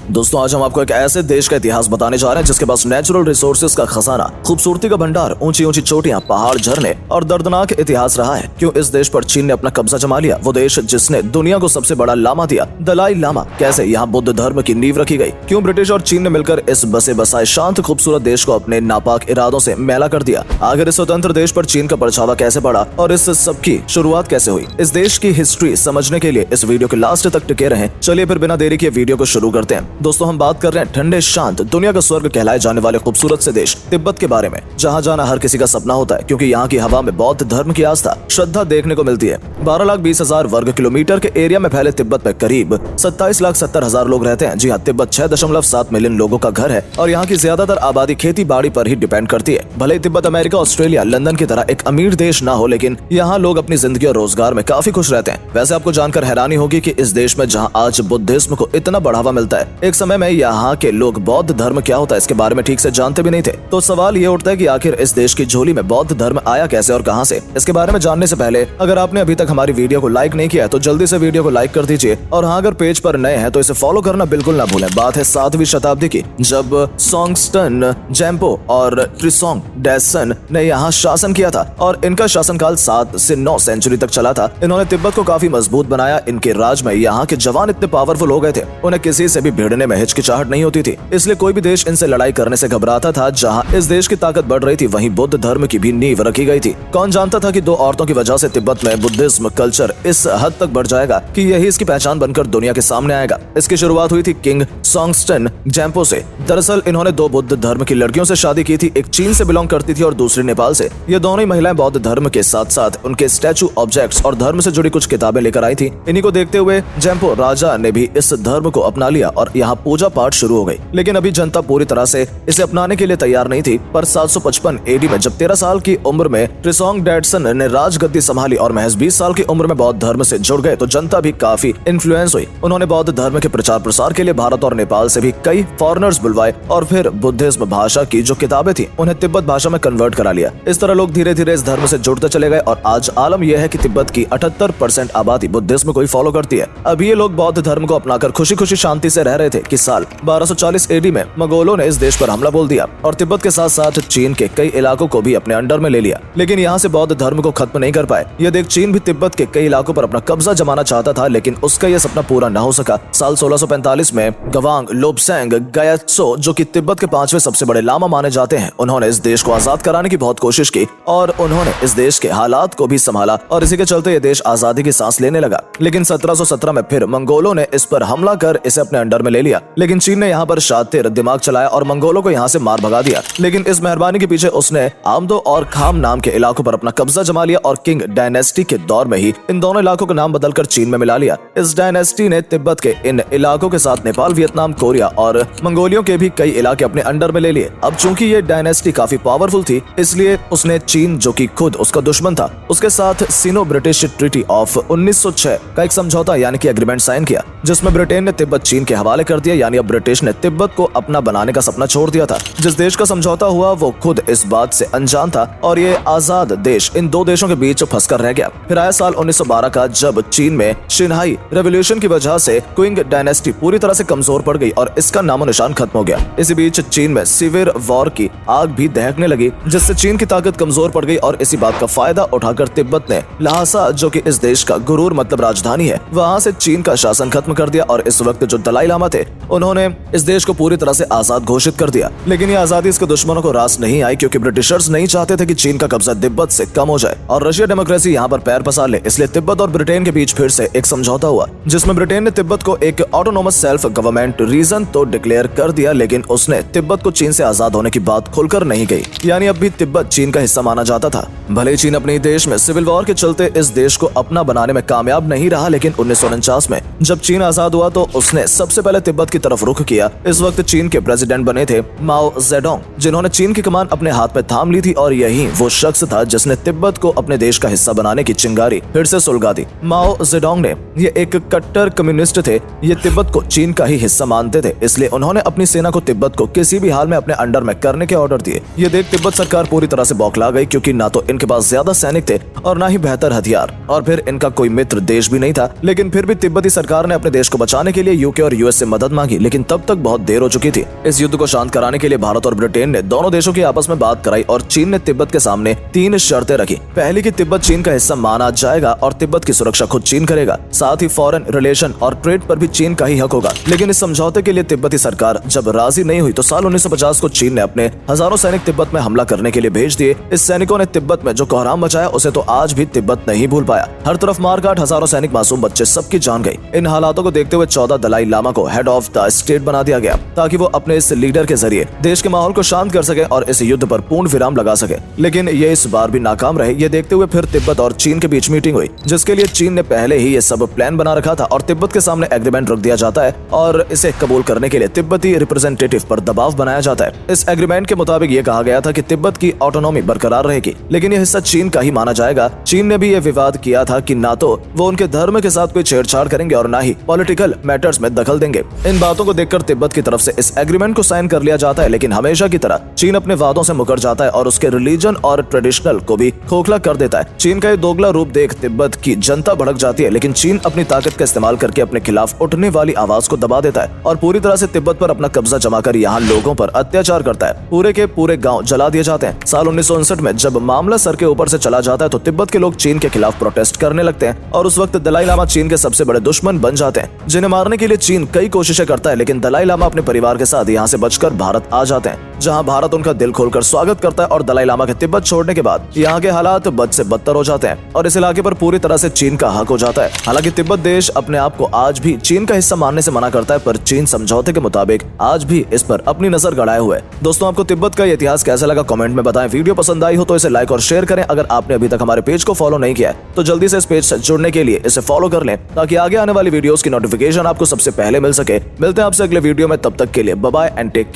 दोस्तों आज हम आपको एक ऐसे देश का इतिहास बताने जा रहे हैं जिसके पास नेचुरल रिसोर्सेज का खजाना, खूबसूरती का भंडार, ऊंची ऊंची चोटियां, पहाड़, झरने और दर्दनाक इतिहास रहा है। क्यों इस देश पर चीन ने अपना कब्जा जमा लिया? वो देश जिसने दुनिया को सबसे बड़ा लामा दिया, दलाई लामा। कैसे यहाँ बुद्ध धर्म की नींव रखी गई? क्यों ब्रिटिश और चीन ने मिलकर इस बसे बसाए शांत खूबसूरत देश को अपने नापाक इरादों से मैला कर दिया? आखिर इस स्वतंत्र देश पर चीन का परछावा कैसे पड़ा और इस सब की शुरुआत कैसे हुई? इस देश की हिस्ट्री समझने के लिए इस वीडियो के लास्ट तक टिके रहें। चलिए फिर बिना देरी के वीडियो को शुरू करते हैं। दोस्तों हम बात कर रहे हैं ठंडे, शांत, दुनिया का स्वर्ग कहलाए जाने वाले खूबसूरत से देश तिब्बत के बारे में, जहां जाना हर किसी का सपना होता है क्योंकि यहाँ की हवा में बौद्ध धर्म की आस्था, श्रद्धा देखने को मिलती है। 12,20,000 वर्ग किलोमीटर के एरिया में फैले तिब्बत में करीब 27,70,000 लोग रहते हैं। जी हाँ, तिब्बत 6.7 मिलियन लोगों का घर है और यहाँ की ज्यादातर आबादी खेती बाड़ी पर ही डिपेंड करती है। भले ही तिब्बत अमेरिका, ऑस्ट्रेलिया, लंदन की तरह एक अमीर देश ना हो, लेकिन यहाँ लोग अपनी जिंदगी और रोजगार में काफी खुश रहते हैं। वैसे आपको जानकर हैरानी होगी कि इस देश में जहाँ आज बुद्धिज्म को इतना बढ़ावा मिलता है, एक समय में यहाँ के लोग बौद्ध धर्म क्या होता है इसके बारे में ठीक से जानते भी नहीं थे। तो सवाल ये उठता है कि आखिर इस देश की झोली में बौद्ध धर्म आया कैसे और कहां से? इसके बारे में जानने से पहले अगर आपने अभी तक हमारी वीडियो को लाइक नहीं किया है तो जल्दी से वीडियो को लाइक कर दीजिए, और हाँ अगर पेज पर नए हैं तो इसे फॉलो करना बिल्कुल ना भूलें। बात है 7वीं शताब्दी की, जब सोंगस्टन जेम्पो और त्रिसोंग डैसन ने यहाँ शासन किया था और इनका शासनकाल 7 से 9 सेंचुरी तक चला था। इन्होंने तिब्बत को काफी मजबूत बनाया। इनके राज में यहाँ के जवान इतने पावरफुल हो गए थे, उन्हें किसी से भी भिड़ने में हिचकिचाहट नहीं होती थी, इसलिए कोई भी देश इनसे लड़ाई करने से घबराता था। जहां इस देश की ताकत बढ़ रही थी वहीं बुद्ध धर्म की भी नींव रखी गई थी। कौन जानता था कि 2 औरतों की वजह से तिब्बत में बुद्धिज्म कल्चर इस हद तक बढ़ जाएगा कि यही इसकी पहचान बनकर दुनिया के सामने आएगा। इसकी शुरुआत हुई थी किंग सोंगस्टन जेम्पो से। दरअसल इन्होंने 2 बुद्ध धर्म की लड़कियों से शादी की थी, एक चीन से बिलोंग करती थी और दूसरी नेपाल से। ये दोनों ही महिलाएं बौद्ध धर्म के साथ साथ उनके स्टैचू, ऑब्जेक्ट्स और धर्म से जुड़ी कुछ किताबें लेकर आई थी। इन्हीं को देखते हुए जेम्पो राजा ने भी इस धर्म को अपना लिया और यहाँ पूजा पाठ शुरू हो गई। लेकिन अभी जनता पूरी तरह से इसे अपनाने के लिए तैयार नहीं थी। पर 755 एडी में जब 13 साल की उम्र में त्रिसोंग डैटसन ने राजगद्दी संभाली और महज 20 साल की उम्र में बौद्ध धर्म से जुड़ गए तो जनता भी काफी इन्फ्लुएंस हुई। उन्होंने बौद्ध धर्म के प्रचार प्रसार के लिए भारत और नेपाल से भी कई फॉरेनर्स बुलवाए और फिर बुद्धिज्म भाषा की जो किताबें थी उन्हें तिब्बत भाषा में कन्वर्ट करा लिया। इस तरह लोग धीरे धीरे इस धर्म से जुड़ते चले गए और आज आलम यह है कि तिब्बत की 78% आबादी बुद्धिज्म को ही फॉलो करती है। अभी ये लोग बौद्ध धर्म को अपनाकर खुशी खुशी शांति से रह रहे थे कि साल 1240 एडी में मंगोलों ने इस देश पर हमला बोल दिया और तिब्बत के साथ साथ चीन के कई इलाकों को भी अपने अंडर में ले लिया। लेकिन यहाँ से बौद्ध धर्म को खत्म नहीं कर पाए। यह देख चीन भी तिब्बत के कई इलाकों पर अपना कब्जा जमाना चाहता था, लेकिन उसका यह सपना पूरा न हो सका। साल 1645 में गवांग लोब्सेंग गायत्सो, जो कि तिब्बत के 5वें सबसे बड़े लामा माने जाते हैं, उन्होंने इस देश को आजाद कराने की बहुत कोशिश की और उन्होंने इस देश के हालात को भी संभाला और इसी के चलते यह देश आजादी की सांस लेने लगा। लेकिन 1717 में फिर मंगोलों ने इस पर हमला कर इसे अपने अंडर में ले लिया। लेकिन चीन ने यहाँ पर शातिर दिमाग चलाया और मंगोलों को यहाँ से मार भगा दिया। लेकिन इस मेहरबानी के पीछे उसने आमदो और खाम नाम के इलाकों पर अपना कब्जा जमा लिया और किंग डायनेस्टी के दौर में ही इन दोनों इलाकों का नाम बदलकर चीन में मिला लिया। इस डायनेस्टी ने तिब्बत के इन इलाकों के साथ नेपाल, वियतनाम, कोरिया और मंगोलियों के भी कई इलाके अपने अंडर में ले लिए। अब चूंकि ये डायनेस्टी काफी पावरफुल थी, इसलिए उसने चीन, जो कि खुद उसका दुश्मन था, उसके साथ सिनो ब्रिटिश ट्रीटी ऑफ 1906 का एक समझौता यानी कि एग्रीमेंट साइन किया, जिसमें ब्रिटेन ने तिब्बत चीन के हवाले कर दिया। यानी अब ब्रिटिश ने तिब्बत को अपना बनाने का सपना छोड़ दिया था। जिस देश का समझौता हुआ वो खुद इस बात से अनजान था और ये आजाद देश इन 2 देशों के बीच फंसकर रह गया। फिर आया साल 1912 का, जब चीन में शिनहाई रेवोल्यूशन की वजह से क्विंग डायनेस्टी पूरी तरह से कमजोर पड़ गई और इसका नामो निशान खत्म हो गया। इसी बीच चीन में सिविल वॉर की आग भी दहकने लगी, जिससे चीन की ताकत कमजोर पड़ गई और इसी बात का फायदा उठाकर तिब्बत ने ल्हासा, जो कि इस देश का गुरूर मतलब राजधानी है, वहां से चीन का शासन खत्म कर दिया और इस वक्त जो दलाई लामा थे उन्होंने इस देश को पूरी तरह से आजाद घोषित कर दिया। लेकिन ये आजादी इसके दुश्मनों को रास नहीं आई क्योंकि ब्रिटिशर्स नहीं चाहते थे कि चीन का कब्जा तिब्बत से कम हो जाए और रशिया डेमोक्रेसी यहाँ पर पैर पसार ले। इसलिए तिब्बत और ब्रिटेन के बीच फिर से एक समझौता हुआ, जिसमें ब्रिटेन ने तिब्बत को एक ऑटोनोमस सेल्फ गवर्नमेंट रीजन तो डिक्लेयर कर दिया, लेकिन उसने तिब्बत को चीन से आजाद होने की बात खुलकर नहीं कही। यानी अब भी तिब्बत चीन का हिस्सा माना जाता था। भले ही चीन अपने देश में सिविल वॉर के चलते इस देश को अपना बनाने में कामयाब नहीं रहा, लेकिन 1949 में जब चीन आजाद हुआ तो उसने सबसे पहले तिब्बत की तरफ रुख किया। इस वक्त चीन के प्रेसिडेंट बने थे माओ जेडोंग, जिन्होंने चीन की कमान अपने हाथ में थाम ली थी और यही वो शख्स था जिसने तिब्बत को अपने देश का हिस्सा बनाने की चिंगारी फिर से सुलगा दी। माओ जेडोंग ने ये एक कट्टर कम्युनिस्ट थे, ये तिब्बत को चीन का ही हिस्सा मानते थे, इसलिए उन्होंने अपनी सेना को तिब्बत को किसी भी हाल में अपने अंडर में करने के ऑर्डर दिए। ये देख तिब्बत सरकार पूरी तरह से बौखला गई क्योंकि ना तो इनके पास ज्यादा सैनिक थे और ना ही बेहतर हथियार, और फिर इनका कोई मित्र देश भी नहीं था। लेकिन फिर भी तिब्बती सरकार ने अपने देश को बचाने के लिए यूके और यूएस से मदद मांगी, लेकिन तब तक बहुत देर हो चुकी थी। इस युद्ध को शांत कराने के लिए भारत और ब्रिटेन ने दोनों देशों की आपस में बात कराई और चीन ने तिब्बत के सामने 3 शर्तें रखी। पहली कि तिब्बत चीन का हिस्सा माना जाएगा और तिब्बत की सुरक्षा खुद चीन करेगा। साथ ही फॉरेन रिलेशन और ट्रेड पर भी चीन का ही हक होगा। लेकिन इस समझौते के लिए तिब्बती सरकार जब राजी नहीं हुई तो साल 1950 को चीन ने अपने हजारों सैनिक तिब्बत में हमला करने के लिए भेज दिए। इस सैनिकों ने तिब्बत में जो कोहराम मचाया उसे तो आज भी तिब्बत नहीं भूल पाया। हर तरफ मारकाट, हजारों सैनिक, मासूम बच्चे, सबकी जान गई। इन हालातों को देखते हुए 14 दलाई लामा को हेड ऑफ द स्टेट बना दिया गया ताकि वो अपने इस लीडर के जरिए देश के माहौल को शांत कर सके और इस युद्ध पर पूर्ण विराम लगा सके। लेकिन ये इस बार भी नाकाम रहे। ये देखते हुए फिर तिब्बत और चीन के बीच मीटिंग हुई, जिसके लिए चीन ने पहले ही ये सब प्लान बना रखा था और तिब्बत के सामने एग्रीमेंट रख दिया जाता है और इसे कबूल करने के लिए तिब्बती रिप्रेजेंटेटिव पर दबाव बनाया जाता है। इस एग्रीमेंट के मुताबिक ये कहा गया था कि तिब्बत की ऑटोनॉमी बरकरार रहेगी, लेकिन यह हिस्सा चीन का ही माना जाएगा। चीन ने भी ये विवाद किया था कि ना तो वो उनके धर्म के साथ कोई छेड़छाड़ करेंगे और ना ही पॉलिटिकल मैटर्स में दखल देंगे। इन बातों को देखकर तिब्बत की तरफ से इस एग्रीमेंट को साइन कर लिया जाता है, लेकिन हमेशा की तरह चीन अपने वादों से मुकर जाता है और उसके रिलीजन और ट्रेडिशनल को भी खोखला कर देता है। चीन का ये दोगला रूप देख तिब्बत की जनता भड़क जाती है, लेकिन चीन अपनी ताकत का इस्तेमाल करके अपने खिलाफ उठने वाली आवाज को दबा देता है और पूरी तरह से तिब्बत पर अपना कब्जा जमाकर यहाँ लोगों पर अत्याचार करता है। पूरे के पूरे गांव जला दिए जाते हैं। साल 1959 में जब मामला सर के ऊपर से चला जाता है तो तिब्बत के लोग चीन के खिलाफ प्रोटेस्ट करने लगते हैं और उस वक्त दलाई लामा चीन के सबसे बड़े दुश्मन बन जाते हैं, जिन्हें मारने के लिए चीन कई कोशिशें करता है। लेकिन दलाई लामा अपने परिवार के साथ यहाँ से बचकर भारत आ जाते हैं, जहाँ भारत उनका दिल खोलकर स्वागत करता है और दलाई लामा के तिब्बत छोड़ने के बाद यहाँ के हालात बद से बदतर हो जाते हैं और इस इलाके पर पूरी तरह से चीन का हक हो जाता है। हालांकि तिब्बत देश अपने आप को आज भी चीन का हिस्सा मानने से मना करता है, पर चीन समझौते के मुताबिक आज भी इस पर अपनी नजर गड़ाए हुए। दोस्तों, आपको तिब्बत का इतिहास कैसा लगा कमेंट में बताएं। वीडियो पसंद आई हो तो इसे लाइक और शेयर करें। अगर आपने अभी तक हमारे पेज को फॉलो नहीं किया है तो जल्दी से इस पेज से जुड़ने के लिए इसे फॉलो कर लें ताकि आगे आने वाली वीडियोस की नोटिफिकेशन आपको सबसे पहले मिल सके। मिलते हैं आपसे अगले वीडियो में, तब तक के लिए bye bye and take care.